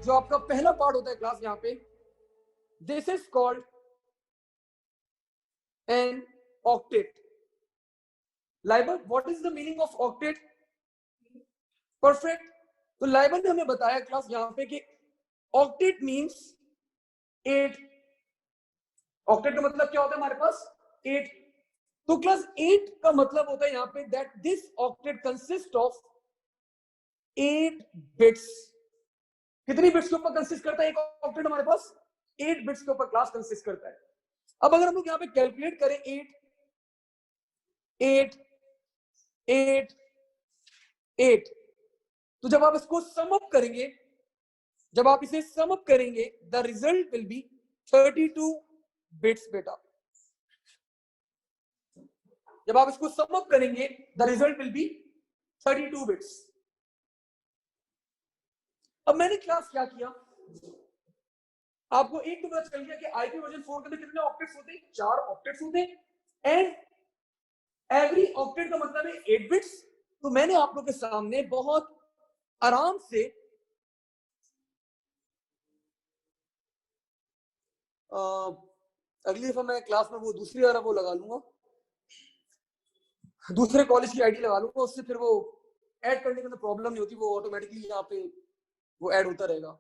जो आपका पहला पार्ट होता है क्लास यहाँ पे, this is called an octet. Liable, what is the meaning of octet? Perfect. तो लाइबल ने हमें बताया क्लास यहाँ पे कि ऑक्टेट मीन्स 8। ऑक्टेट का मतलब क्या होता है हमारे पास? 8। तो क्लास 8 का मतलब होता है यहाँ पे that this octet consist of 8 bits. कितनी बिट्स के ऊपर कंसिस्ट करता है एक ऑक्टेट हमारे पास? 8 बिट्स के ऊपर क्लास कंसिस्ट करता है। अब अगर हम लोग यहाँ पे कैलकुलेट करें 8 8 8 8, तो जब आप इसको सम अप करेंगे, जब आप इसे सम अप करेंगे, the result will be 32 bits बेटा। जब आप इसको सम अप करेंगे, the result will be 32 bits. अब मैंने क्लास क्या किया, आपको एक तो पता चल गया कि आईपी वर्जन 4 के अंदर कितने ऑक्टेट्स होते हैं? 4 ऑक्टेट्स होते हैं एंड एवरी ऑक्टेट का मतलब है 8 बिट्स। तो मैंने आप लोगों के सामने बहुत आराम से अगली दफा मैं क्लास में वो दूसरी वाला वो लगा लूंगा, दूसरे कॉलेज की आईडी लगा लूंगा, उससे फिर वो ऐड करने के अंदर प्रॉब्लम नहीं होती, वो ऑटोमेटिकली यहाँ पे वो ऐड होता रहेगा।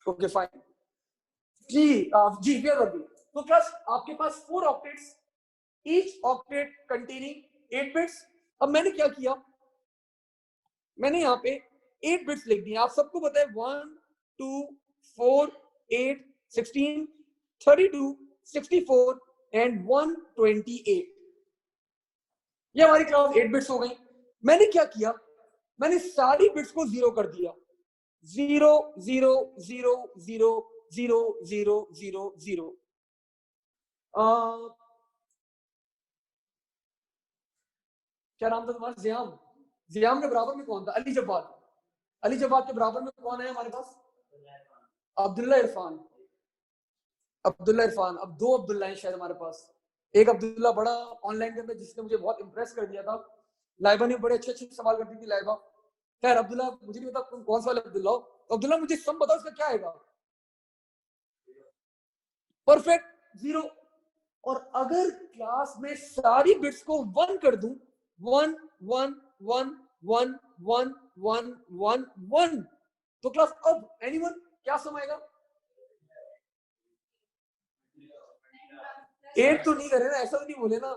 ओके फाइन जी। जी वी आर वर्किंग। तो क्लास आपके पास 4 octets, each octet containing 8 bits. अब मैंने क्या किया, मैंने यहाँ पे 8 बिट्स लिख दिए। आप सबको पता है 1 2 4 8 16 32 64 एंड 128। ये हमारी क्लास 8 बिट्स हो गई। मैंने क्या किया, मैंने सारी बिट्स को 0 कर दिया। 0 0 0 0 0 0 0 0। क्या नाम था तुम्हारा? जियाम। जियाम के बराबर में कौन था? अली जब्बार। अली जब्बार के बराबर में कौन है हमारे पास? अब्दुल्ला इरफान। अब्दुल्ला इरफान। अब 2 अब्दुल्ला हैं शायद हमारे पास। एक अब्दुल्ला बड़ा ऑनलाइन के अंदर जिसने मुझे बहुत इंप्रेस कर दिया था। लाइबा ने बड़े अच्छे अच्छे सवाल करती थी लाइबा। खैर अब्दुल्ला मुझे नहीं पता तुम कौन सा वाला अब्दुल्ला हो। तो अब्दुल्ला मुझे सम बताओ इसका क्या आएगा? परफेक्ट 0। और अगर क्लास में सारी बिट्स को 1 कर दूं, 1 1 1 1 1 1 1 1, तो क्लास अब एनीवन क्या सम आएगा? 8 तो नहीं कर रहे ना, ऐसा तो नहीं बोले ना।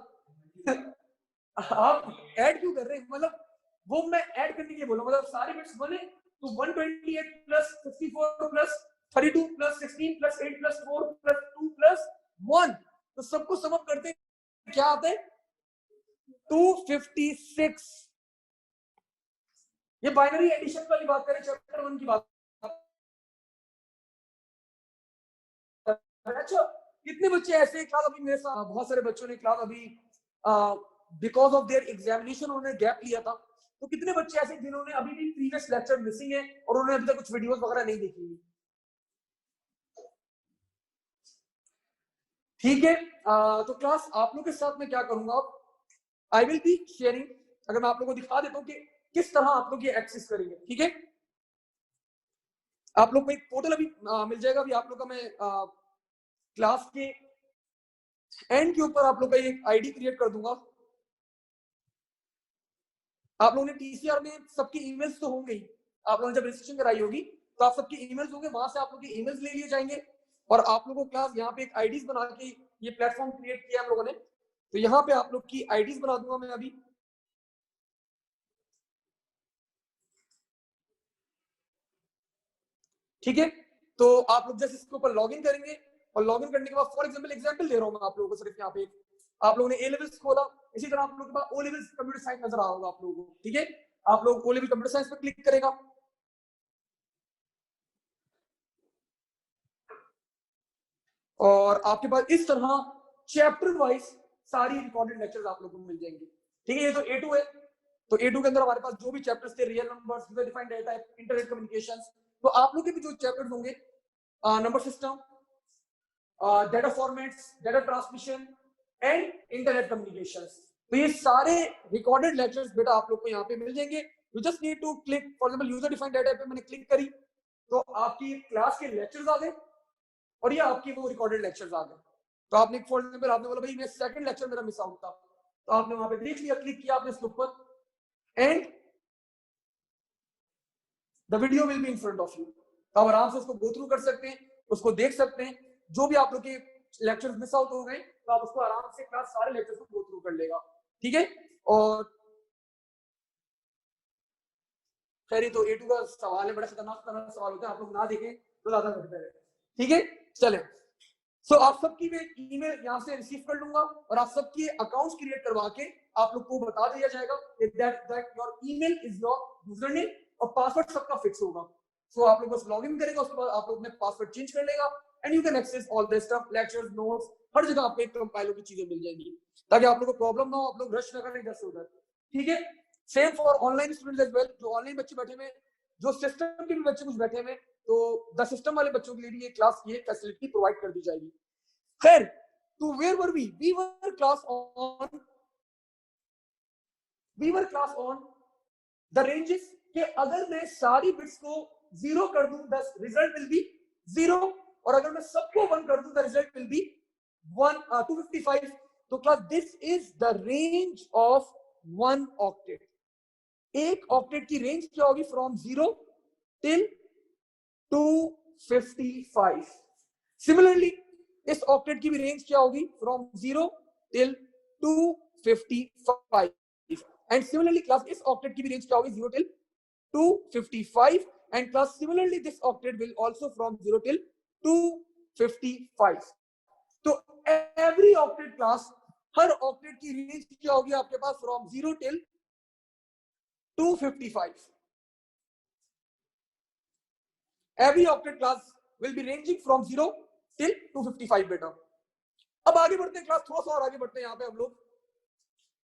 आप ऐड क्यों कर रहे हैं? मतलब वो मैं ऐड करने के लिए बोला, मतलब सारे बिट्स बने तो 128 plus 64 plus 32 plus 16 plus 8 plus 4 plus 2 plus 1, तो सबको सम अप करते क्या आता है? 256। ये बाइनरी एडिशन वाली बात करें, चैप्टर 1 की बात। अच्छा, कितने बच्चे ऐसे क्लास अभी मेरे साथ, बहुत सारे बच्चों ने क्लास अभी बिकॉज ऑफ देयर एग्जामिनेशन उन्होंने गैप लिया था। तो कितने बच्चे ऐसे जिन्होंने अभी भी प्रीवियस लेक्चर मिसिंग है और उन्होंने अभी तक कुछ वीडियोस वगैरह नहीं देखी? ठीक है। तो क्लास आप लोग के साथ मैं क्या करूंगा, आई विल बी शेयरिंग, अगर मैं आप लोगों को दिखा देता हूँ कि किस तरह आप लोग ये एक्सेस करेंगे। ठीक है, आप लोग को एक पोर्टल अभी मिल जाएगा। अभी आप लोग का मैं क्लास के एंड के ऊपर आप लोग का एक आईडी क्रिएट कर दूंगा। आप लोगों ने टीसीआर में सबकी ईमेल्स तो होंगे ही, आप लोगों ने जब रजिस्ट्रेशन कराई होगी तो आप सबकी ईमेल्स होंगे, वहां से आप लोग की ईमेल्स ले लिए जाएंगे और आप लोगों को क्लास यहाँ पे एक आईडीज बना के ये प्लेटफॉर्म क्रिएट किया हम लोगों ने, तो यहाँ पे आप लोग की आईडीज बना दूंगा मैं अभी। ठीक है, तो आप लोग जैसे इसके ऊपर लॉगिन करेंगे और लॉगिन करने के बाद फॉर एग्जांपल दे रहा हूँ मैं आप लोगों को सिर्फ यहाँ पे, आप लोगों ने ए लेवल्स खोला, इसी तरह आप लोगों के पास ओ लेवल्स कंप्यूटर साइंस नजर आ होगा आप लोगों को। ठीक है, आप लोग ओ लेवल कंप्यूटर साइंस पे क्लिक करेगा और आपके पास इस तरह चैप्टर वाइज सारी रिकॉर्डेड लेक्चर्स आप लोगों को मिल जाएंगे। ठीक है, ये तो A2 है, तो A2 के अंदर हमारे पास जो भी चैप्टर्स थे, real numbers, user defined data, internet communications, तो आप लोग के भी जो चैप्टर्स होंगे, number system, data formats, data transmission and internet communications, तो ये सारे रिकॉर्डेड लेक्चर्स बेटा आप लोग को यहाँ पे मिल जाएंगे। You just need to click, for example user defined data पे मैंने क्लिक करी तो आपकी क्लास के लेक्चर्स आ गए और ये आपकी वो रिकॉर्डेड लेक्चर्स आ गए। तो आपने फॉर एग्जांपल आपने बोला भाई मैं सेकंड लेक्चर मेरा मिस आउट था, तो आपने वहां पे देख लिया, क्लिक किया आपने इसके ऊपर and the video will be in front of you. तो आप आराम से उसको गो थ्रू कर सकते हैं, उसको देख सकते हैं। जो भी आप लोग के लेक्चर्स मिस आउट हो गए तो आप उसको आराम से क्लास सारे लेक्चर्स को गो थ्रू कर लेगा, ठीक है। और खैर तो A2 का सवाल है, बड़ा खतरनाक सवाल होता है, आप लोग ना देखें तो ज्यादा बेहतर है, ठीक है। चले, सो आप सबकी मैं ईमेल यहाँ से रिसीव कर लूंगा और आप सबके अकाउंट्स क्रिएट करवा के आप लोग को बता दिया जाएगा that your email is your username और पासवर्ड सबका फिक्स होगा। सो आप लोग बस लॉग इन करेगा, उसके बाद आप लोग अपने पासवर्ड चेंज कर लेगा and you can access all the stuff, lectures, notes, हर जगह आपको एक कंपाइलर की चीजें मिल जाएंगी ताकि आप लोग को प्रॉब्लम ना हो, आप लोग रश ना करें इधर से उधर, ठीक है। Same for online students as well, जो ऑनलाइन बच्चे बैठे हुए, जो सिस्टम के भी बच्चे कुछ बैठे हुए, तो द सिस्टम वाले बच्चों के लिए भी ये क्लास, ये फैसिलिटी प्रोवाइड कर दी जाएगी। खैर, तो where were we were class on the ranges कि अगर मैं सारी बिट्स को 0 कर दूं द रिजल्ट विल बी 0 और अगर मैं सबको 1 कर दूं द रिजल्ट विल बी 255। तो class this is the range of 1 octet. एक ऑक्टेट की रेंज क्या होगी? From 0 till 255। सिमिलरली इस ऑक्टेट की भी रेंज क्या होगी? From 0 till 255। And similarly class इस ऑक्टेट की भी रेंज क्या होगी? 0 till 255। And class similarly this octet will also from 0 till 255। तो एवरी ऑक्टेट क्लास, हर ऑक्टेट की रेंज क्या होगी आपके पास? From 0 till 255। Every octet class will be ranging from 0 till 255 बेटा। अब आगे बढ़ते हैं क्लास, थोड़ा सा और आगे बढ़ते हैं। यहाँ पे हम लोग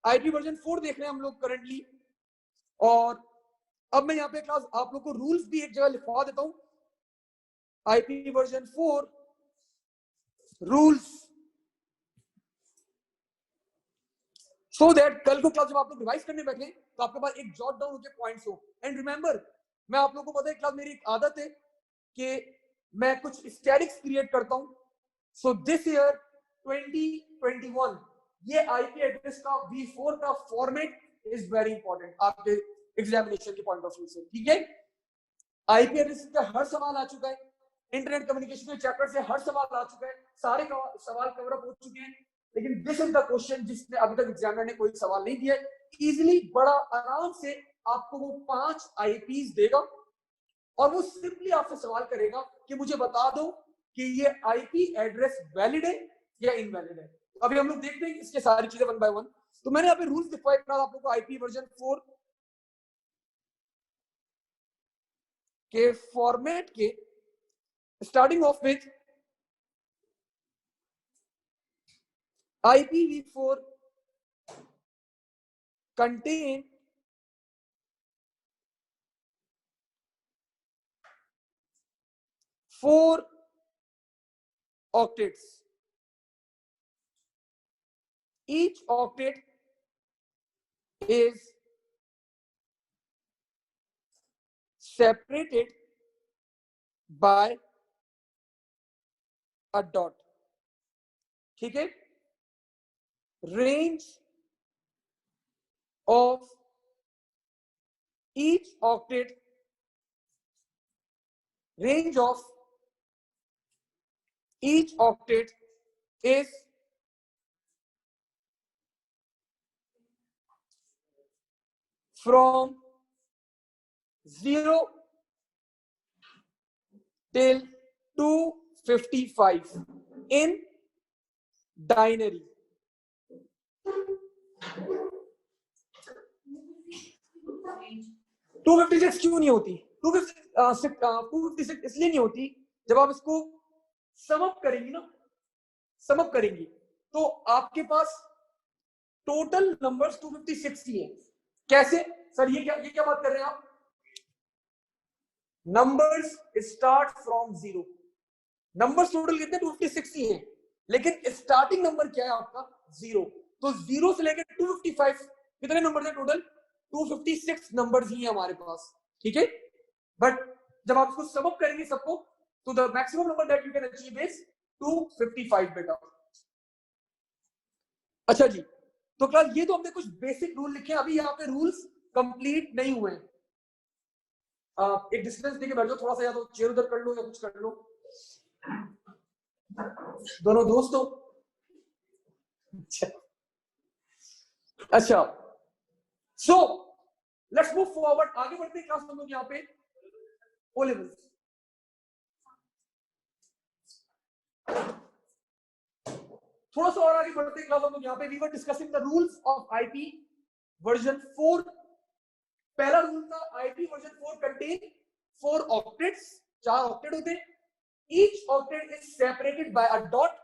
आईपी वर्जन 4 देख रहे हैं हम लोग करंटली, और अब मैं यहाँ पे क्लास आप लोग को रूल्स भी एक जगह लिखवा देता हूँ। IP version 4 rules, so that कल को क्लास जब आप लोग रिवाइज करने बैठे तो आपके पास एक जॉट डाउन होके पॉइंट्स हो। एंड रिमेंबर, मैं आप लोगों को पता है क्लास मेरी एक आदत है कि मैं कुछ स्टैटिक्स क्रिएट करता हूं। सो दिस ईयर 2021 ये आईपी एड्रेस का V4 का फॉर्मेट इज वेरी इंपॉर्टेंट आपके एग्जामिनेशन के पॉइंट ऑफ व्यू से, ठीक है। आईपी एड्रेस का हर सवाल आ चुका है, इंटरनेट कम्युनिकेशन के चैप्टर से हर सवाल आ चुका है, सारे सवाल कवर अप हो चुके हैं, लेकिन दिस इज द क्वेश्चन जिसने अभी तक एग्जामिनर ने कोई सवाल नहीं दिया है। इजीली, बड़ा आराम से आपको वो 5 आईपीज देगा और वो सिंपली आपसे सवाल करेगा कि मुझे बता दो कि ये आईपी एड्रेस वैलिड है या इनवैलिड है। अभी हम लोग देखते हैं इसके सारी चीजें वन बाय वन। तो मैंने यहाँ पे रूल्स लिखवाए आप लोगों को आईपी वर्जन 4 के फॉर्मेट के, starting of with IPv4 contain four octets. Each octet is separated by a dot. ठीक है? Range of each octet, range of each octet is from 0 till 255 in binary. 256 क्यों नहीं होती? 256 इसलिए नहीं होती, जब आप इसको सम अप करेंगी ना, सम अप करेंगी तो आपके पास टोटल नंबर्स 256 ही है। कैसे सर? ये क्या बात कर रहे हैं आप? Numbers start from 0। Numbers total कितने? 256 ही है, लेकिन स्टार्टिंग नंबर क्या है आपका? 0। तो 0 से लेकर 255 कितने नंबर है टोटल? 256 नंबर्स ही है हमारे पास, ठीक है। बट जब आप इसको सम अप करेंगे सबको, तो the maximum number that you can achieve is 255 बेटा। अच्छा जी, तो क्लास ये तो हमने कुछ बेसिक रूल लिखे हैं, अभी यहाँ पे रूल्स कंप्लीट नहीं हुए हैं। एक डिस्टेंस देके बैठ जाओ थोड़ा सा, या तो चेयर उधर कर लो या कुछ कर लो, दोनों दोस्त हो। अच्छा, सो लेट्स मूव फॉरवर्ड, आगे बढ़ते हैं क्लास हम लोग यहाँ पे ओ लेवल्स। थोड़ा सा और आगे बढ़ते हैं क्लास हम लोग यहाँ पे, we were discussing the rules of IP version 4। पहला रूल था IP version 4 contain 4 octets, 4 octet होते हैं। Each octet is separated by a dot,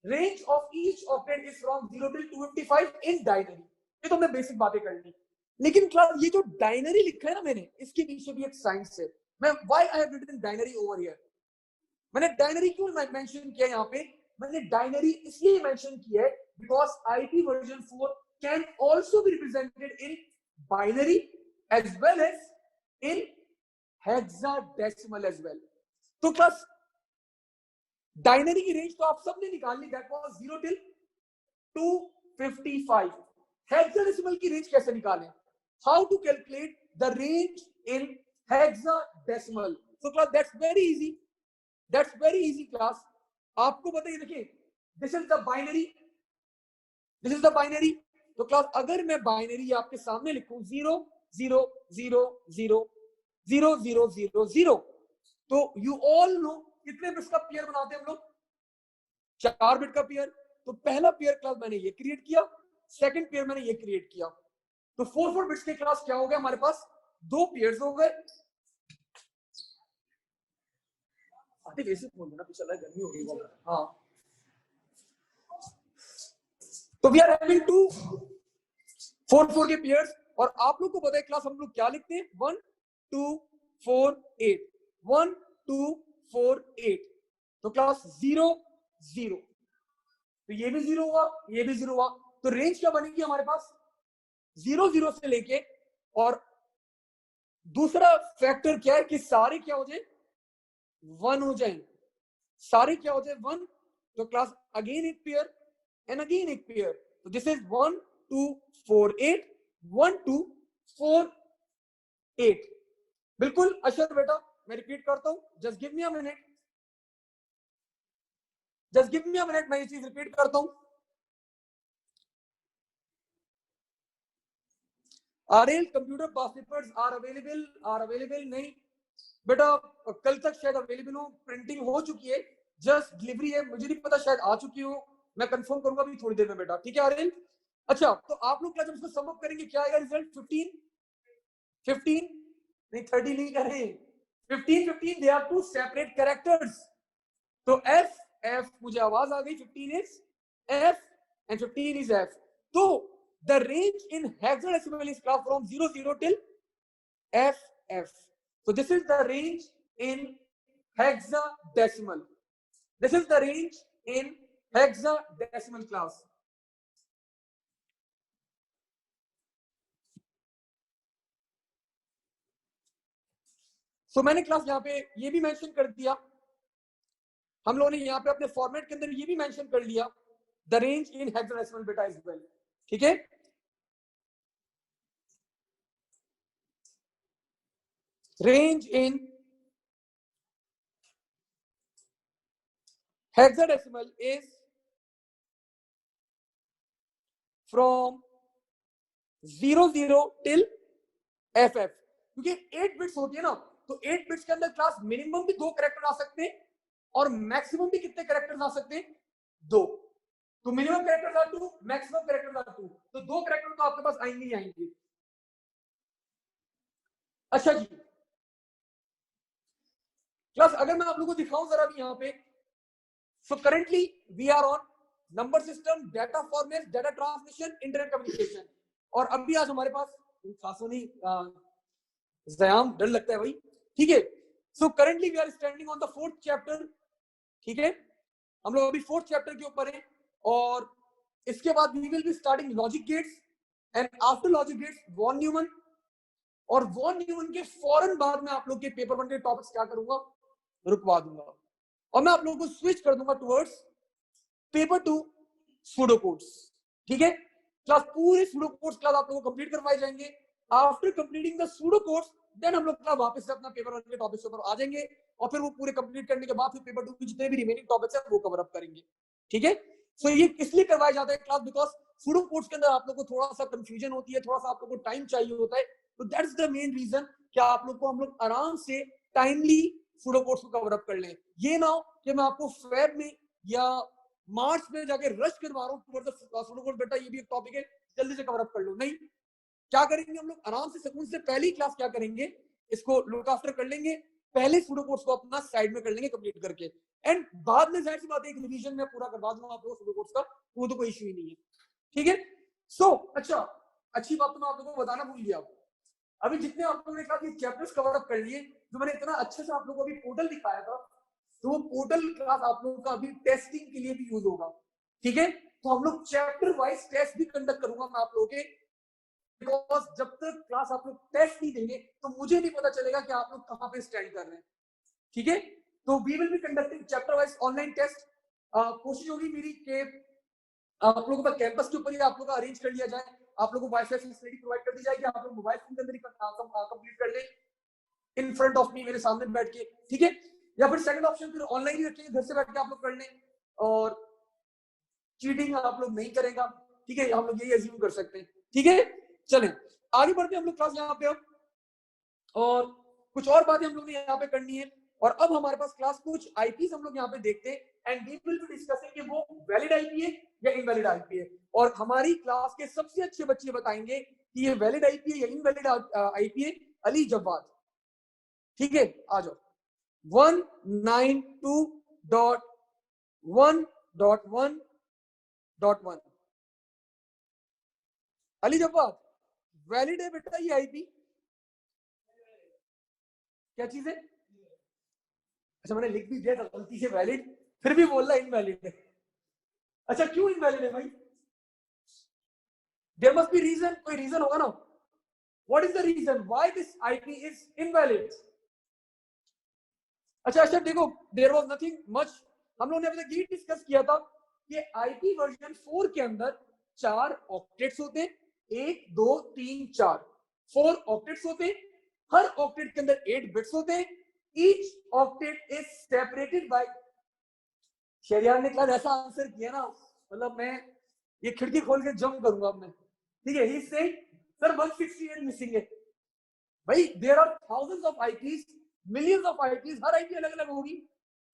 range of each octet is from 0 till 255 in denary. ये तो हमने बेसिक बातें कर ली, लेकिन क्लास ये जो डायनरी लिखा है ना मैंने, इसके पीछे भी एक साइंस है। मैं why I have written binary over here, मैंने डायनरी क्यों मेंशन किया यहाँ पे, मैंने डायनरी इसलिए मेंशन किया है because IP version 4 can also be represented in binary as well as in hexadecimal as well. तो क्लास डायनरी की रेंज तो आप सबने निकाल ली, दैट वाज 0 till 255। हेक्साडेसिमल की रेंज कैसे निकालें, how to calculate the range in hexadecimal. So class that's very easy, that's very easy class. आपको बताइए, देखिए this is the binary, this is the binary. तो क्लास अगर मैं बाइनरी आपके सामने लिखूं 0 0 0 0 0 0 0 0, तो यू ऑल नो कितने बिट्स का पेयर बनाते हैं हम लोग, 4 बिट का पेयर। तो पहला पेयर क्लास मैंने ये क्रिएट किया, सेकंड पेयर मैंने ये क्रिएट किया, तो 4 बिट्स के क्लास क्या हो गया हमारे पास, 2 पेयर्स हो गए। वैसे बोल देना, चल रहा है, गर्मी हो रही है। हाँ, तो वी आर हैविंग 2 4 के पेयर्स, और आप लोग को पता है क्लास हम लोग क्या लिखते हैं, 1 2 4 8, 1 2 4 8। तो क्लास 0 0, तो ये भी 0 हुआ, ये भी 0 हुआ। तो रेंज क्या बनेगी हमारे पास, 0 0 से लेके, और दूसरा फैक्टर क्या है कि सारे क्या हो जाए, 1 हो जाए, सारे क्या हो जाए 1। तो क्लास अगेन एक पेयर एंड अगेन एक पेयर, तो दिस इज 1 2 4 8, 1 2 4 8। बिल्कुल अशर बेटा, मैं रिपीट करता हूं, just give me a minute, just give me a minute, मैं ये चीज रिपीट करता हूं। RL computer past papers are available नहीं बेटा, कल तक शायद अवेलेबल हो, प्रिंटिंग हो चुकी है, जस्ट डिलीवरी है, मुझे नहीं पता, शायद आ चुकी हो, मैं कंफर्म करूंगा अभी थोड़ी देर में बेटा, ठीक है आरएल। अच्छा, तो आप लोग क्या जब इसको सम अप करेंगे क्या आएगा रिजल्ट, 15 15 नहीं 30 नहीं करें, 15 15, they are two separate characters. तो एफ एफ, मुझे आवाज आ गई, 15 is F and 15 is F. तो the range in hexadecimal is class from 0 0 till F F. So this is the range in hexadecimal. This is the range in hexadecimal class. So मैंने class यहाँ पे ये भी mention कर दिया, हम लोगों ने यहाँ पे अपने फॉर्मेट के अंदर ये भी मेंशन कर लिया, द रेंज इन हेक्साडेसिमल बेटा इज वेल, ठीक है। Range in hexadecimal is from 0 0 till F F, क्योंकि 8 बिट्स होती है ना, तो 8 बिट्स के अंदर क्लास मिनिमम भी 2 कैरेक्टर आ सकते हैं और मैक्सिमम भी कितने कैरेक्टर्स आ सकते हैं, 2। तो minimum characters are 2, maximum characters are 2, तो 2 कैरेक्टर तो आपके पास आएंगे ही आएंगे। अच्छा जी, क्लास अगर मैं आप लोगों को दिखाऊं जरा भी यहाँ पे, so currently we are on number system, data format, data transmission, internet communication, और अभी आज हमारे पास खासों नहीं ज़याम, डर लगता है भाई, ठीक है। So currently we are standing on the 4th chapter, ठीक है, हम लोग अभी 4th चैप्टर के ऊपर हैं, और इसके बाद we will be starting logic gates, and after logic gates von Neumann, और वॉन न्यूमन के फौरन बाद में आप लोग के पेपर 1 के टॉपिक्स क्या करूंगा, रुकवा दूंगा, और मैं आप लोगों को स्विच कर दूंगा टुवर्ड्स पेपर 2 सूडो कोड्स। ठीक है, क्लास पूरे सूडो कोड्स क्लास आप लोगों को कंप्लीट करवाए जाएंगे। After completing the pseudo codes then हम लोग वापस से अपना पेपर 1 के टॉपिक्स के ऊपर आ जाएंगे, और फिर वो पूरे कंप्लीट करने के बाद फिर पेपर 2 के जितने भी रिमेनिंग टॉपिक्स हैं वो कवर अप करेंगे। ठीक है, सो ये इसलिए करवाया जाता है क्लास बिकॉज सूडो कोड्स के अंदर आप लोग को थोड़ा सा कंफ्यूजन होती है, थोड़ा सा आप लोग को टाइम चाहिए होता है, तो दैट्स द मेन रीजन कि आप लोग को हम लोग आराम से टाइमली सूडो कोड्स को कवर अप कर लें। ये ना हो कि मैं आपको फेब में या मार्च में जाके रश करवा रहा हूँ सूडो कोड, बेटा ये भी एक टॉपिक है जल्दी से कवर अप कर लो, नहीं। क्या करेंगे हम लोग आराम से सुकून से पहली क्लास क्या करेंगे, इसको लुक आफ्टर कर लेंगे, पहले सूडो कोड्स को अपना साइड में कर लेंगे कंप्लीट करके, एंड बाद में जाहिर सी बात है एक रिवीजन में पूरा करवा दूंगा आप लोगों को सूडो कोड्स का, वो तो कोई इशू ही नहीं है। ठीक है, सो अच्छा, अच्छी बात तो मैं आप लोगों को बताना भूल गया, अभी जितने आप लोगों ने कहा कि चैप्टर्स कवर अप कर लिए, जो मैंने इतना अच्छे से आप लोगों को अभी पोर्टल दिखाया था, तो वो पोर्टल क्लास आप लोगों का अभी टेस्टिंग के लिए भी यूज होगा। ठीक है, तो हम लोग चैप्टर वाइज टेस्ट भी कंडक्ट करूंगा मैं आप लोगों के, बिकॉज जब तक क्लास आप लोग टेस्ट नहीं देंगे तो मुझे नहीं पता चलेगा कि आप लोग कहां पे स्टैंड कर रहे हैं। ठीक है, तो we will be conducting chapter wise online test. कोशिश होगी मेरी कि आप लोगों का कैंपस के ऊपर ही आप लोगों का अरेंज कर लिया जाए, आप लोगों को वाईफाई फैसिलिटी प्रोवाइड कर दी जाए कि आप लोग मोबाइल फोन के अंदर ही कंप्लीट कर लें इन फ्रंट ऑफ मी, मेरे सामने बैठ के। ठीक है, या फिर सेकंड ऑप्शन फिर ऑनलाइन ही रखेंगे, घर से बैठ के आप लोग कर लें, और चीटिंग आप लोग नहीं करेगा। ठीक है, हम लोग यही अज्यूम कर सकते हैं। ठीक है, चलें आगे बढ़ते हैं हम लोग क्लास यहाँ पे अब, और कुछ और बातें हम लोग ने यहाँ पे करनी है, और अब हमारे पास क्लास कुछ आईपीस हम लोग यहाँ पे देखते हैं, and we will be discussing कि वो वैलिड आईपी है या इनवैलिड आईपी है, और हमारी क्लास के सबसे अच्छे बच्चे बताएंगे कि ये वैलिड आईपी है या इनवैलिड आईपी है, अली जवाद। ठीक है, आ जाओ, 192.1.1.1 अली जवाद वैलिड है बेटा ये आईपी, क्या चीज है? अच्छा मैंने लिख भी दिया था गलती से वैलिड, फिर भी बोल रहा इनवैलिड है। अच्छा क्यों इनवैलिड है भाई? देयर मस्ट बी रीजन, कोई रीजन होगा ना। What is the reason why this IP is invalid? अच्छा अच्छा देखो, देयर वाज नथिंग मच, हम लोगों ने अभी तक ये डिस्कस किया था कि आईपी वर्जन 4 के अंदर 4 ऑक्टेट्स होते हैं, 1 2 3 4, 4 ऑक्टेट्स होते हैं, हर ऑक्टेट के अंदर 8 बिट्स होते हैं, each octet is separated by, Shariyan ने क्लास ऐसा आंसर किया ना, मतलब मैं ये खिड़की खोल के जंप करूंगा अब मैं। ठीक है, ही सेड सर 168 मिसिंग है। भाई there are thousands of IPs, millions of IPs, हर आईपी अलग अलग होगी।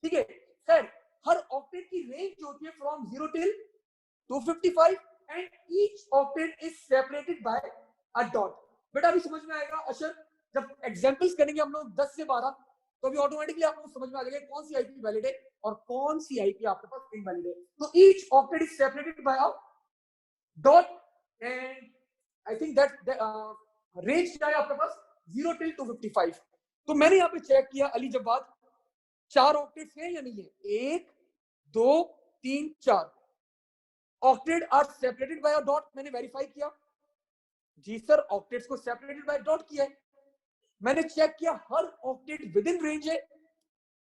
ठीक है सर, हर ऑक्टेट की रेंज जो होती है from 0 till 255, and each octet is separated by a dot. बेटा अभी समझ में आएगा अशर, जब एग्जांपल्स करेंगे हम लोग 10 से 12, तो अभी ऑटोमेटिकली आपको समझ में आ जाएगा कौन सी आईपी वैलिड है और कौन सी आईपी आपके पास इनवैलिड है। तो each octet is separated by a dot, and I think that range क्या है आपके पास 0 टिल 255। तो मैंने यहाँ पे चेक किया अली जवाद 4 ऑक्टेट्स हैं या नहीं है, 1 2 3 4 octet are separated by a dot, मैंने वेरीफाई किया जी सर, ऑक्टेट्स को सेपरेटेड बाय डॉट किया है। मैंने चेक किया हर ऑक्टेट विद इन रेंज है,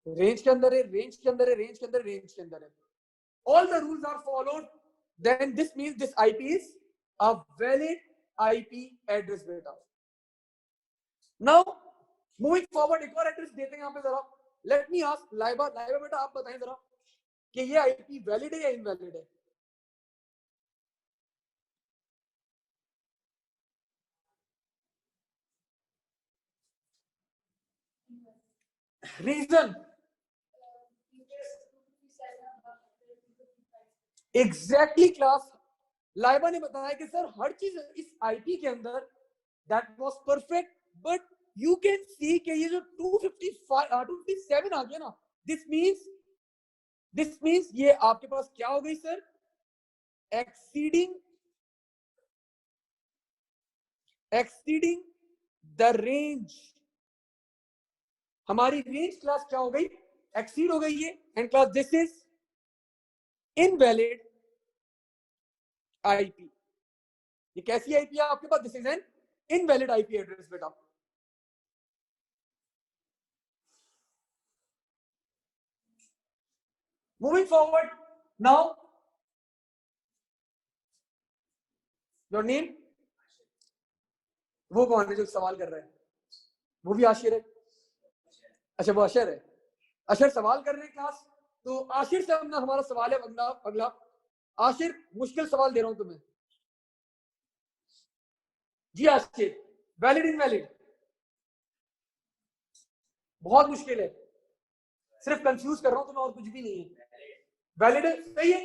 रेंज के अंदर है, रेंज के अंदर है, रेंज के अंदर, रेंज के अंदर है, all the rules are followed, then this means this IP is a valid IP address beta. Now moving forward एक और एड्रेस देते हैं यहाँ पे जरा, let me ask Laiba, Laiba बेटा आप बताएं जरा कि ये IP वैलिड है या इनवैलिड है? रीजन एग्जैक्टली क्लास, लाइबा ने बताया कि सर हर चीज इस आईपी के अंदर that was perfect, but you can see कि ये जो 255 257 आ गया ना, दिस मींस ये आपके पास क्या हो गई सर, एक्सीडिंग द रेंज। हमारी रेंज क्लास क्या हो गई, एक्सीड हो गई है, and class this is invalid IP. ये कैसी आईपी है आपके पास? This is an invalid IP address बेटा। Moving forward now, your name. वो कौन है जो सवाल कर रहा है? वो भी आशिर है? अच्छा वो अशर है। अशर सवाल कर रहे हैं क्लास, तो आशिर से हमने हमारा सवाल है अगला अगला। आशिर मुश्किल सवाल दे रहा हूं तुम्हें। जी आशिर, वैलिड इनवैलिड? बहुत मुश्किल है, सिर्फ कंफ्यूज कर रहा हूं तुम्हें और कुछ भी नहीं है। वैलिड है, सही है।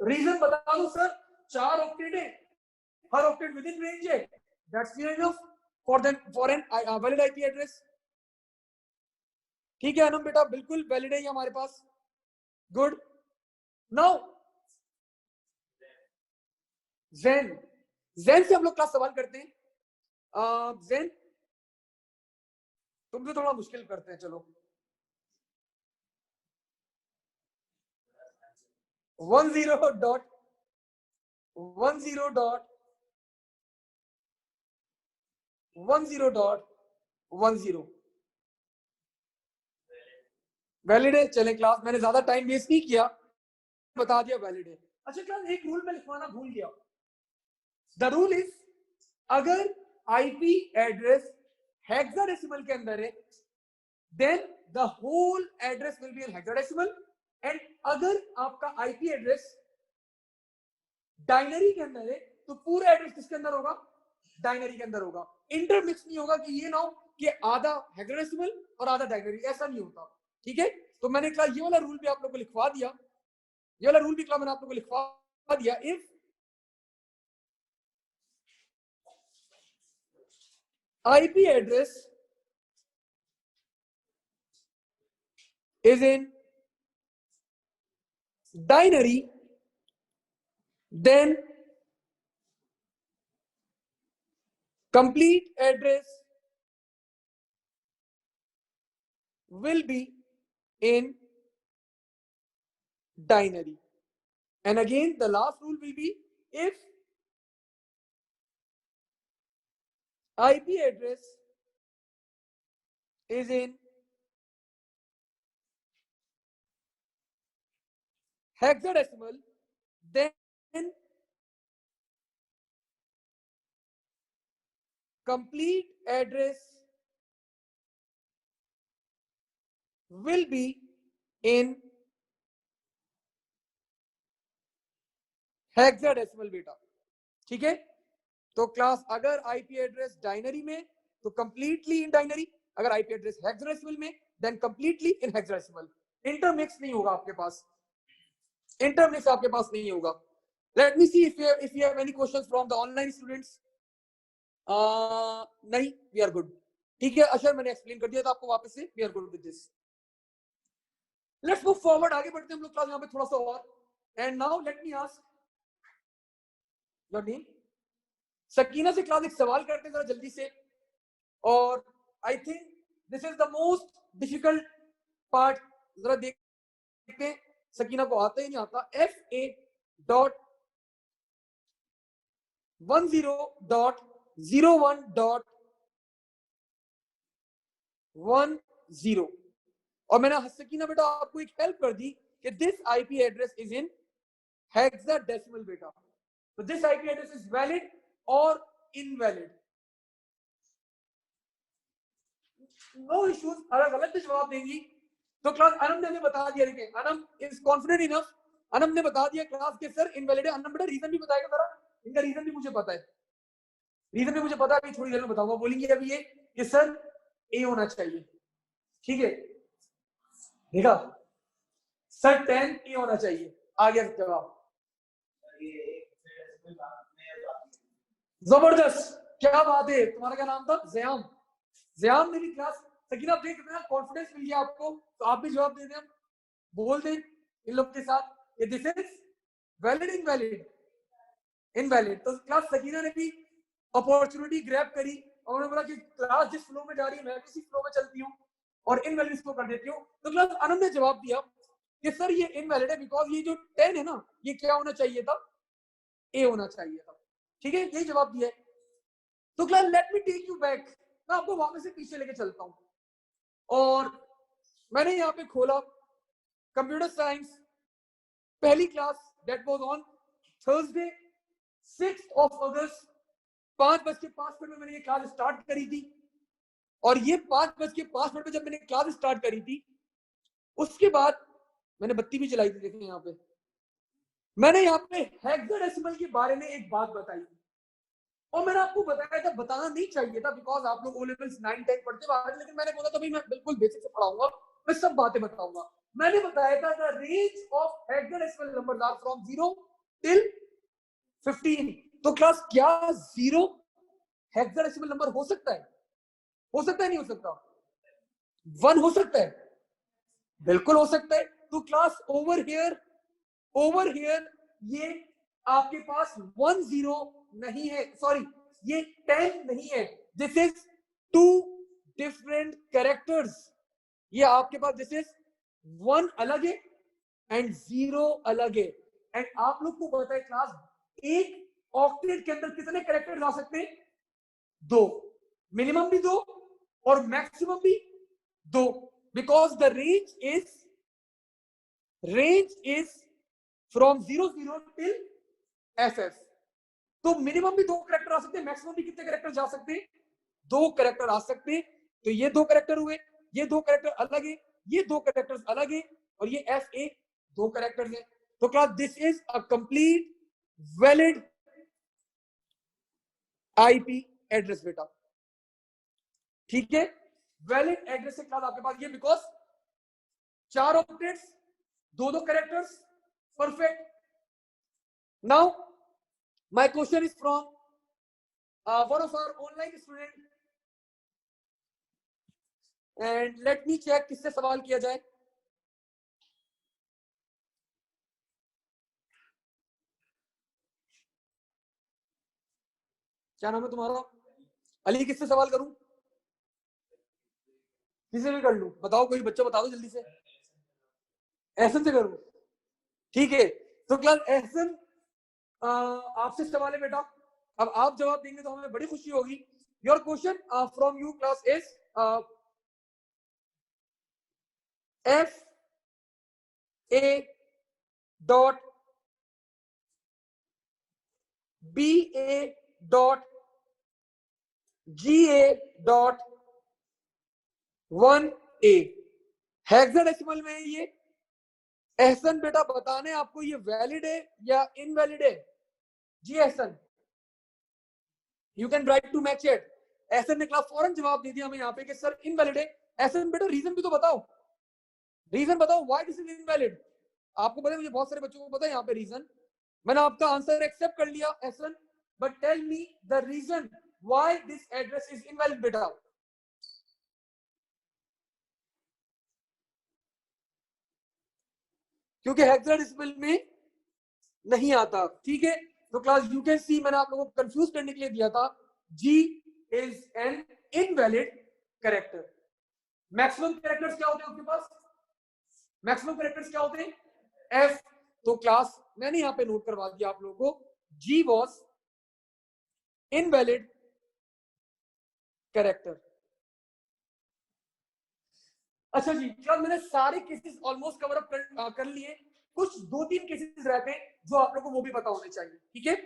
रीजन बता दो सर। 4 ऑक्टेट है, हर ऑक्टेट विद इन रेंज है, that's enough for an valid IP address. ठीक है अनम बेटा, बिल्कुल वैलिड है ये हमारे पास। गुड। नाउ ज़ेन, ज़ेन से हम लोग क्लास सवाल करते हैं। ज़ेन तुमसे थोड़ा मुश्किल करते हैं, चलो। 10.10.10 वैलिड है। चले क्लास, मैंने ज्यादा टाइम वेस्ट नहीं किया, बता दिया वैलिड है। अच्छा क्लास, एक रूल में लिखवाना भूल गया। द रूल इज, अगर आईपी एड्रेस हेक्साडेसिमल के अंदर है, then the whole address will be in hexadecimal. And अगर आपका आईपी एड्रेस डायनरी के अंदर है, तो पूरा एड्रेस किसके अंदर होगा? डायनरी के अंदर होगा। इंटरमिक्स नहीं होगा, कि ये ना हो कि आधा हेक्साडेसिमल और आधा डायनरी, ऐसा नहीं होता। ठीक है, तो मैंने कहा ये वाला रूल भी आप लोगों को लिखवा दिया, ये वाला रूल भी मैंने आप लोगों को लिखवा दिया। If IP address is in binary, then complete address will be in binary. And again, the last rule will be, if IP address is in hexadecimal, then complete address will be in hexadecimal बेटा। ठीक है, तो class अगर IP address डायनरी में तो completely in denary, अगर IP address hexadecimal में then completely in hexadecimal. Intermix नहीं होगा आपके पास, इंटरमिक्स आपके पास नहीं होगा। Let me see if you have any questions from the online students. नहीं, वी आर गुड। ठीक है अशर, मैंने एक्सप्लेन कर दिया था आपको वापस से, we are good with this. Let's move forward, आगे बढ़ते हैं हम लोग क्लास यहाँ पे थोड़ा सा और। And now let me ask your name. Sakina से क्लास एक सवाल करते हैं जरा जल्दी से, और I think this is the most difficult part. जरा देखते हैं सकीना को आता ही नहीं आता। FA.10.01.10, और मैंने सकीना बेटा आपको एक हेल्प कर दी कि this IP address is in hexadecimal बेटा। तो this IP address is valid और इनवैलिड, नो इश्यूज। अगर गलत भी जवाब देंगी तो क्लास अनम ने हमें बता दिया। देखिए Anam is confident enough, Anam ने बता दिया क्लास के सर इनवैलिड है। अनम बेटा रीजन भी बताएगा जरा, इनका रीजन भी मुझे पता है, रीजन भी मुझे पता है, अभी थोड़ी देर में बताऊंगा। बोलेंगे अभी ये कि सर ए होना चाहिए। ठीक है, देखा सर 10 ए होना चाहिए, आ गया जवाब। जबरदस्त, क्या बात है। तुम्हारा क्या नाम था? ज़याम। ज़याम ने भी क्लास, सकीना आप देख कितना कॉन्फिडेंस मिल गया आपको, तो आप भी जवाब दे दें, बोल दें इन लोग के साथ कि this is valid invalid invalid. तो क्लास सकीना ने भी अपॉर्चुनिटी ग्रैब करी और उन्होंने बोला कि क्लास जिस फ्लो में जा रही है मैं उसी फ्लो में चलती हूँ और इनवैलिड इसको कर देती हूँ। तो क्लास आनंद ने जवाब दिया कि सर ये इनवैलिड है बिकॉज ये जो 10 है ना, ये क्या होना चाहिए था? ए होना चाहिए था। ठीक है, यही जवाब दिया है। तो class let me take you back, मैं आपको वापस से पीछे लेके चलता हूं। और मैंने यहाँ पे खोला कंप्यूटर साइंस पहली class, that was on Thursday 6 अगस्त 5:05 में मैंने ये क्लास स्टार्ट करी थी। और ये 5:05 में जब मैंने क्लास स्टार्ट करी थी, उसके बाद मैंने बत्ती भी जलाई थी, देखिए यहाँ पे मैंने यहाँ पे हेक्साडेसिमल के बारे में एक बात बताई थी। और मैंने आपको बताया था, बताना नहीं चाहिए था बिकॉज आप लोग ओ लेवल्स 9-10 पढ़ते आ रहे हैं, लेकिन मैंने बोला था भाई मैं बिल्कुल बेसिक से पढ़ाऊंगा, मैं सब बातें बताऊंगा। मैंने बताया था the range of hexadecimal numbers are from 0 till 15। तो क्लास क्या 0 हेक्साडेसिमल नंबर हो सकता है? हो सकता है, नहीं हो सकता? 1 हो सकता है, बिल्कुल हो सकता है। तो क्लास ओवर हियर ये आपके पास 10 नहीं है, सॉरी ये 10 नहीं है, दिस इज 2 डिफरेंट कैरेक्टर्स। ये आपके पास दिस इज 1 अलग है एंड 0 अलग है। एंड आप लोग को पता है क्लास एक ऑक्टेट के अंदर कितने कैरेक्टर्स आ सकते हैं? 2, मिनिमम भी 2 और मैक्सिमम भी 2, because the range is from 00 till FF। तो मिनिमम भी 2 कैरेक्टर आ सकते हैं, मैक्सिमम भी कितने कैरेक्टर जा सकते हैं? 2 कैरेक्टर आ सकते हैं। तो ये 2 कैरेक्टर हुए, ये 2 कैरेक्टर अलग है, ये 2 कैरेक्टर्स अलग है, और ये FA 2 कैरेक्टर्स है। तो class this is a complete valid IP address बेटा, ठीक है? वैलिड एड्रेस है क्लास आपके पास ये, because 4 octets, 2 characters, perfect. Now my question is from one of our online student, and let me check किससे सवाल किया जाए। क्या नाम है तुम्हारा? अली, किससे सवाल करूं? किसे भी कर लूं? बताओ, कोई बच्चा बता दो जल्दी से। एहसन से करूं? ठीक है, तो क्लास एहसन आपसे सवाल है बेटा। अब आप जवाब देंगे तो हमें बड़ी खुशी होगी। Your question from you class is FA.BA.GA.1A hexadecimal में ये। एहसन बेटा बताने आपको ये वैलिड है या इनवैलिड है? जी Ehsan, you can write to match it. Ehsan ने क्लास फौरन जवाब दे दिया हमें यहाँ पे कि सर इनवैलिड है। एहसन बेटा रीजन भी तो बताओ, रीजन बताओ व्हाई दिस इज इनवैलिड। आपको पता है, मुझे बहुत सारे बच्चों को पता है यहाँ पे रीजन। मैंने आपका आंसर एक्सेप्ट कर लिया Ehsan, but tell me the reason why this address is invalid बेटा। क्योंकि हेक्साडेसिमल में नहीं आता, ठीक है? तो क्लास यू कैन सी, मैंने आप लोगों को कंफ्यूज करने के लिए दिया था, G is an invalid character. Maximum characters क्या होते हैं आपके पास? मैक्सिमम कैरेक्टर्स क्या होते हैं? F। तो क्लास मैंने यहां पे नोट करवा दिया आप लोगों को, G वॉज इनवैलिड कैरेक्टर। अच्छा जी, क्या मैंने सारे केसेस ऑलमोस्ट कवर अप कर लिए? कुछ 2-3 केसेस रहते हैं जो आप लोगों को वो भी पता होने चाहिए, ठीक है?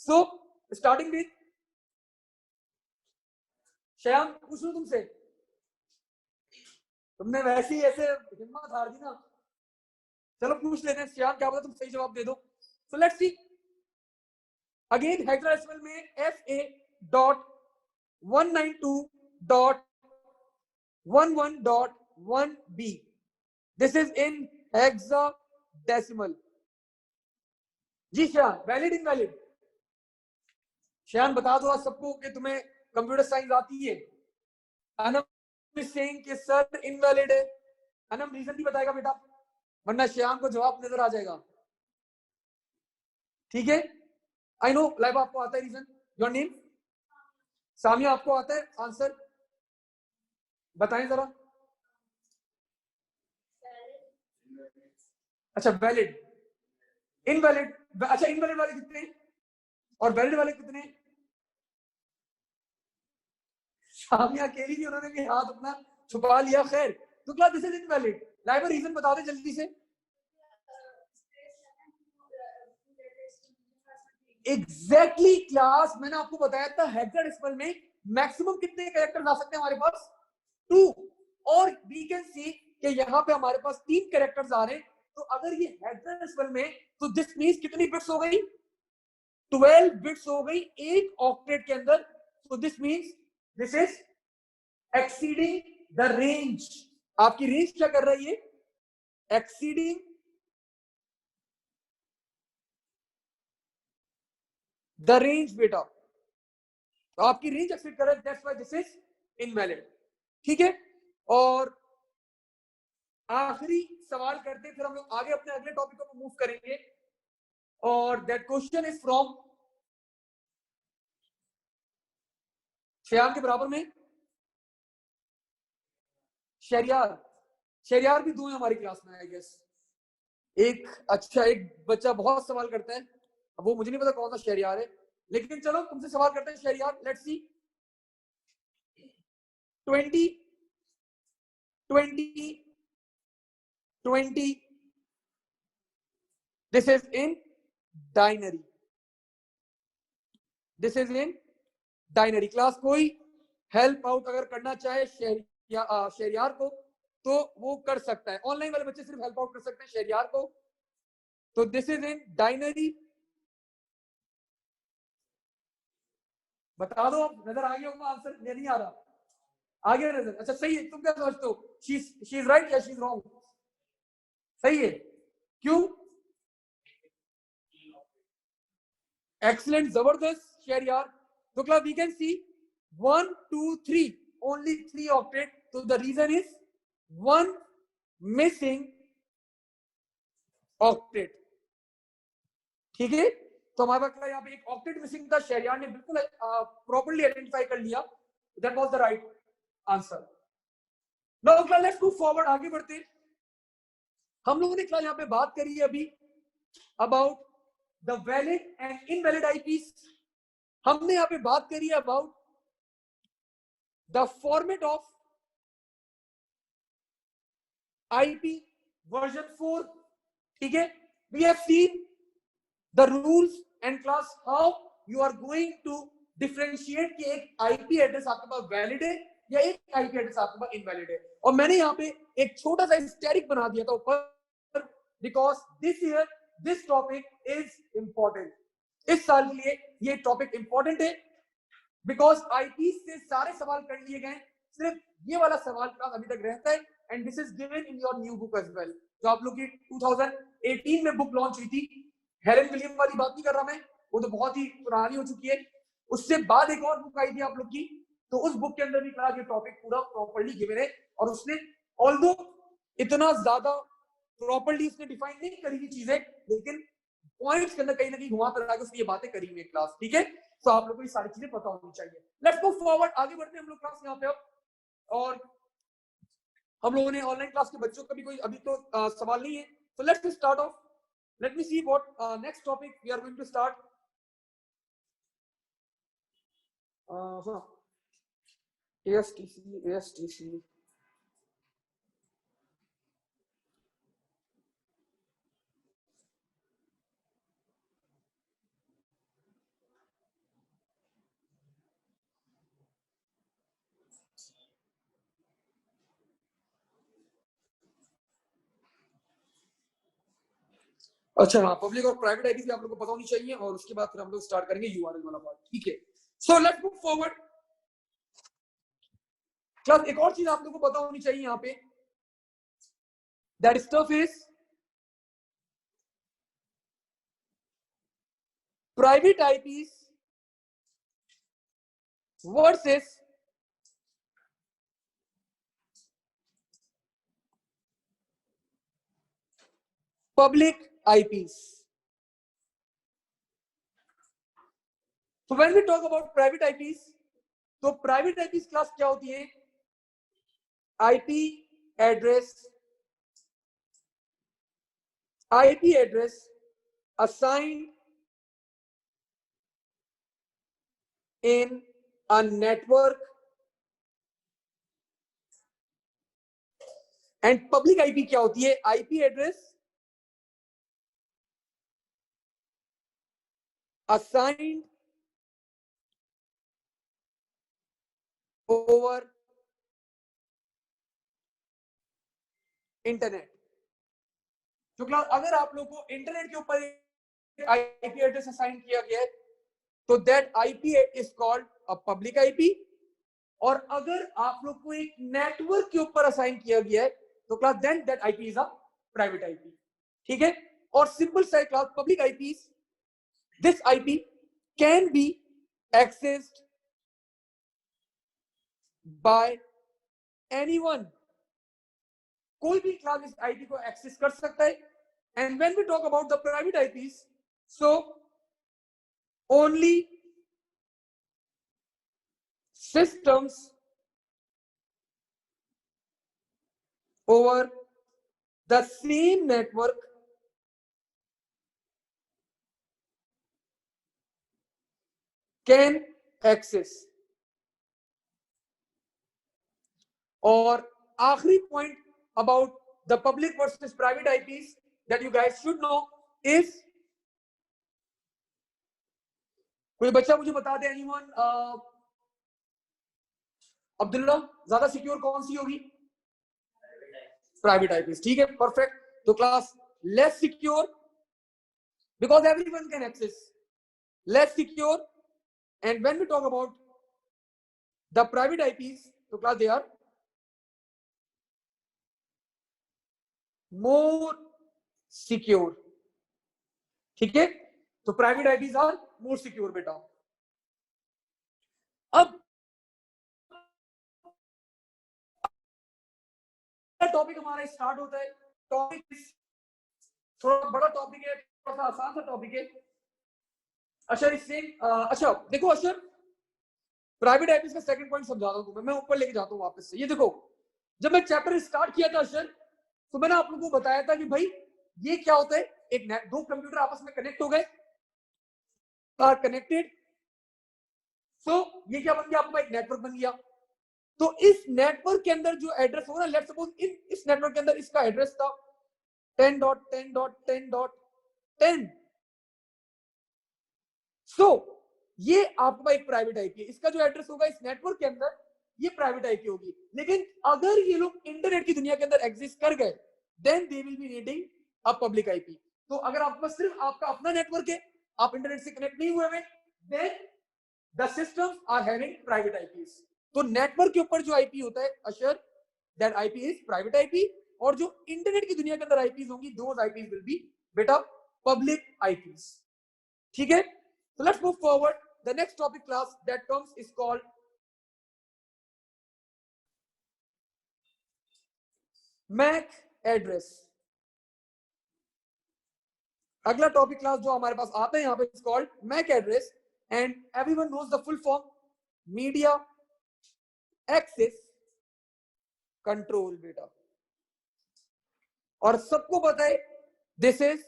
सो स्टार्टिंग विद श्याम, पूछ लूं तुमसे? तुमने वैसे ही ऐसे हिम्मत हार दी ना, चलो पूछ लेते हैं। श्याम, क्या पता तुम सही जवाब दे दो। So let's see again, hexadecimal में FA.192.11.1B, this is in hexadecimal. जी श्याम, वैलिड इनवैलिड? श्याम बता दो आज सबको कि तुम्हें कंप्यूटर साइंस आती है। अनम इज सेइंग कि सर इनवैलिड है। अनम रीजन भी बताएगा बेटा, वरना श्याम को जवाब नजर आ जाएगा, ठीक है? आई नो लाइव आपको आता है रीजन। Your name? सामिया, आपको आता है आंसर? बताएं जरा। अच्छा वैलिड, इनवैलिड। अच्छा इनवैलिड वाले कितने हैं और वैलिड वाले कितने? सामने अकेली थी, उन्होंने भी हाथ अपना छुपा लिया। खैर, तो क्लास दिस इज इनवैलिड। लाइव रीजन बता दे जल्दी से। एग्जैक्टली क्लास, मैंने आपको बताया था हेक्साडेसिमल में मैक्सिमम कितने कैरेक्टर्स आ सकते हैं हमारे पास? 2। और वी कैन सी कि यहाँ पे हमारे पास 3 कैरेक्टर्स आ रहे हैं। तो अगर ये हेक्साडेसिमल में, तो दिस मींस कितनी बिट्स हो गई? 12 बिट्स हो गई एक ऑक्टेट के अंदर। तो this means this is exceeding the range. आपकी रेंज क्या कर रही है? एक्सीडिंग द रेंज बेटा। तो आपकी रेंज एक्सीड कर रहा है, that's why this is invalid. ठीक है, और आखिरी सवाल करते फिर हम लोग आगे अपने अगले टॉपिक को मूव करेंगे। और that question is from Shyam के बराबर में शहरियार। शहरियार भी 2 है हमारी क्लास में आई गेस। एक अच्छा, एक बच्चा बहुत सवाल करता है, वो मुझे नहीं पता कौन सा शहरियार है, लेकिन चलो तुमसे सवाल करते हैं Shahriyar. Let's see 20 20 20 this is in binary. This is in binary. Class कोई हेल्प आउट अगर करना चाहे शहरियार को तो वो कर सकता है। ऑनलाइन वाले बच्चे सिर्फ हेल्प आउट कर सकते हैं शहरियार को। तो दिस इज इन डाइनरी। बता दो, नजर आ गया होगा आंसर? नहीं आ रहा? आ गया नजर? अच्छा सही है। तुम क्या समझते हो, शी इज राइट या शी इज रॉन्ग? सही है। क्यों? एक्सीलेंट, जबरदस्त शहरियार। तो class we can see 1 2 3 only 3 octet. तो the reason is 1 missing octet. ठीक है, तो हमारे पास यहाँ पे एक ऑक्टेट मिसिंग था, शहरियार ने बिल्कुल प्रॉपर्ली आइडेंटिफाई कर लिया। That was the right answer. Now let's move forward, आगे बढ़ते। हम लोगों ने क्लास यहाँ पे बात करी है अभी about the valid and invalid IPs. हमने यहाँ पे बात करी है about the format of IP version 4। ठीक है, we have seen the rules and class how you are going to differentiate कि एक आईपी एड्रेस आपके पास वैलिड है या एक आईपी एड्रेस आपके पास इनवैलिड है। और मैंने यहाँ पे एक छोटा सा हिस्टेरिक बना दिया था ऊपर, because this year this topic is important. इस साल के लिए ये टॉपिक इंपॉर्टेंट है, बिकॉज आईपी से सारे सवाल कर लिए गए, सिर्फ ये वाला सवाल क्लास अभी तक रहता है। And this is given in your new book as well. जो आप लोग की 2018 में बुक लॉन्च हुई थी, हेलन विलियम वाली बात नहीं कर रहा मैं, वो तो बहुत ही पुरानी हो चुकी है। उससे बाद एक और बुक आई थी आप लोग की, तो उस बुक के अंदर भी क्लास ये टॉपिक पूरा प्रॉपर्ली गिवन है। और उसने ऑल्दो इतना ज्यादा प्रॉपर्ली उसने डिफाइन नहीं करी थी चीजें, लेकिन पॉइंट्स के अंदर कहीं ना कहीं घुमा कर आगे उसने ये बातें करी हुई है क्लास। ठीक है, तो आप लोगों को ये सारी चीजें पता होनी चाहिए। लेट्स गो फॉरवर्ड, आगे बढ़ते हैं हम लोग क्लास यहाँ पे अब। और हम लोगों ने ऑनलाइन क्लास के बच्चों का भी कोई अभी तो सवाल नहीं है, तो let's start off. Let me see what next topic we are going to start. हाँ, ASTC अच्छा हाँ, पब्लिक और प्राइवेट आईडी भी आप लोगों को पता होनी चाहिए। और उसके बाद फिर हम लोग स्टार्ट करेंगे यूआरएल वाला पार्ट। ठीक है, so let's move forward. Class एक और चीज आप लोगों को पता होनी चाहिए यहाँ पे, that stuff is private eyepiece versus public IPs. So when we talk about private IPs, तो private IPs क्लास क्या होती है? IP address assigned in a network, and public IP क्या होती है? IP address assigned over internet. तो class अगर आप लोग को इंटरनेट के ऊपर आईपी एड्रेस असाइन किया गया है तो that IP is called a public IP, और अगर आप लोग को एक नेटवर्क के ऊपर असाइन किया गया है तो class then that IP is a private IP. ठीक है, और सिंपल सा class public IP, this IP can be accessed by anyone, कोई भी क्लास इस आईपी को एक्सेस कर सकता है। And when we talk about the private IPs, so only systems over the same network can access। और आखिरी point about the public versus private IPs that you guys should know is, कोई बच्चा मुझे बता दे, anyone, Abdullah, ज्यादा secure कौन सी होगी? Private IPs. ठीक है, परफेक्ट। तो class less secure because everyone can access, less secure, and when we talk about the private IPs, so class they are more secure। ठीक है, तो private IPs are more secure बेटा। अब topic हमारा start होता है। Topic थोड़ा बड़ा टॉपिक है, थोड़ा सा आसान सा टॉपिक है। अशर इससे अच्छा देखो अशर, प्राइवेट आईपीज का सेकंड पॉइंट समझा रहा हूं तुम्हें, मैं ऊपर लेके जाता हूं वापस से। ये देखो, जब मैं चैप्टर स्टार्ट किया था अशर, तो मैंने आप लोगों को बताया था कि भाई ये क्या होता है, एक दो कंप्यूटर आपस में कनेक्ट हो गए, आर कनेक्टेड, सो ये क्या बन गया, आपका एक नेटवर्क बन गया। तो इस नेटवर्क के अंदर जो एड्रेस होगा ना, लेट्स सपोज इस नेटवर्क के अंदर इसका एड्रेस था 10.10.10.10, सो ये आपका एक प्राइवेट आईपी है। इसका जो एड्रेस होगा इस नेटवर्क के अंदर, ये प्राइवेट आईपी होगी। लेकिन अगर ये लोग इंटरनेट की दुनिया के अंदर एग्जिस्ट कर गए, then they will be needing a public IP. तो अगर आपके पास सिर्फ आपका अपना नेटवर्क है, आप इंटरनेट से कनेक्ट नहीं हुए, then the systems are having private IPs. तो नेटवर्क के ऊपर जो आईपी होता है Ashar, that IP is private IP, और जो इंटरनेट की दुनिया के अंदर आईपीज होंगी, दोज आईपीज विल बी बेटा पब्लिक आईपीज। ठीक है, so let's move forward. The next topic class that comes is called MAC address. अगला टॉपिक क्लास जो हमारे पास आता है यहाँ पे is called MAC address, and everyone knows the full form, media access control बेटा। और सबको पता है this is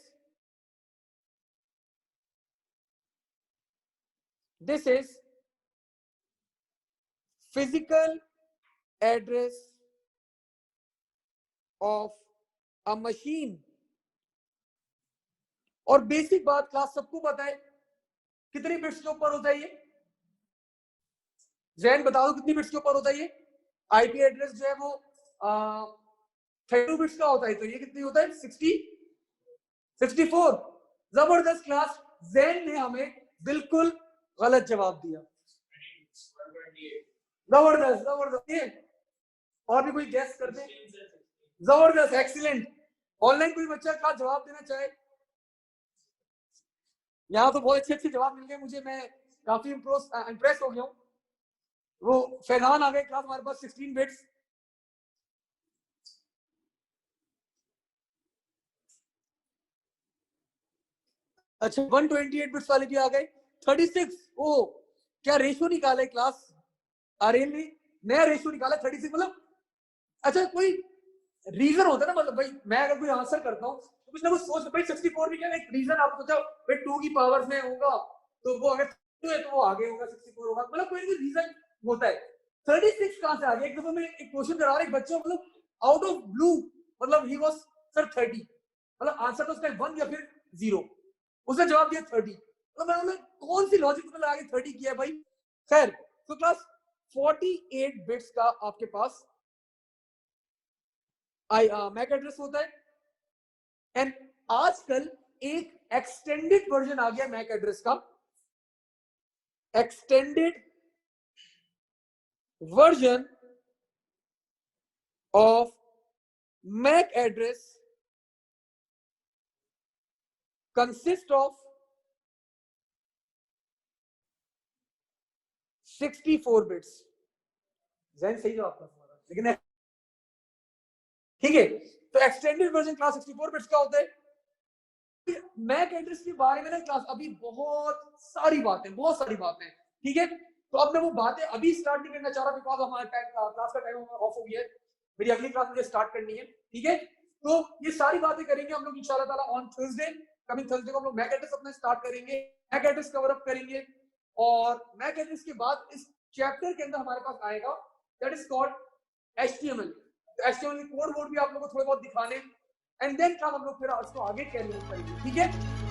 physical address of a machine। और बेसिक बात क्लास सबको पता है, कितनी बिट्स के ऊपर होता है ये? जैन बता दो कितनी बिट्स के ऊपर होता है ये? आईपी एड्रेस जो है वो 32 बिट्स का होता है, तो ये कितनी होता है? 64। जबरदस्त क्लास, जैन ने हमें बिल्कुल गलत जवाब दिया। जबरदस्त जबरदस्त। और भी कोई गैस कर दे? जबरदस्त, एक्सीलेंट। ऑनलाइन कोई बच्चा क्लास जवाब देना चाहे? यहाँ तो बहुत अच्छे अच्छे जवाब मिल गए मुझे, मैं काफी इंप्रेस हो गया हूँ। वो फैजान आ गए क्लास हमारे पास 16 बिट्स। अच्छा 128 बिट्स वाले भी आ गए। 36, ओ क्या रेशियो निकाला है क्लास? आर्यन ने नया रेशियो निकाला 36, मतलब अच्छा कोई रीजन होता है ना, मतलब भाई मैं अगर कोई आंसर करता हूँ तो कुछ ना कुछ सोच, भाई 64 भी क्या एक रीजन, आप सोचा भाई 2 की पावर में होगा, तो वो अगर तो वो आगे होगा 64 होगा, मतलब कोई रीजन होता है। 36 कहां से आ गया? एक दफा मैं एक क्वेश्चन करा रहा एक बच्चा, मतलब आउट ऑफ ब्लू, मतलब ही वाज सर 30, मतलब आंसर तो उसका 1 या फिर 0, उसने जवाब दिया 30। तो मैंने कौन सी लॉजिक में लगा के 30 किया भाई? खैर, तो क्लास 48 बिट्स का आपके पास मैक एड्रेस होता है। एंड आजकल एक एक्सटेंडेड वर्जन आ गया मैक एड्रेस का, extended version of MAC address consists of 64 bits। Jain सही जवाब था, लेकिन ठीक है। तो एक्सटेंडेड वर्जन क्लास 64 बिट्स का होता है। मैक एड्रेस के बारे में ना क्लास अभी बहुत सारी बातें, ठीक है। तो अब मैं वो बातें अभी स्टार्ट नहीं करना चाह रहा, बिकॉज हमारा क्लास का टाइम ऑफ हो गया है, मेरी अगली क्लास मुझे स्टार्ट करनी है, ठीक है। तो ये सारी बातें करेंगे हम लोग इंशाल्लाह ताला ऑन थर्सडे, कमिंग थर्सडे को हम लोग मैक एड्रेस अपना स्टार्ट करेंगे, मैक एड्रेस कवर अप करेंगे। और मैक एड्रेस के बाद इस चैप्टर के अंदर हमारे पास आएगा that is called HTML. HTML code वोड भी आप लोगों को थोड़े बहुत दिखाने, एंड देन हम लोग फिर उसको आगे कैरी करेंगे, ठीक है।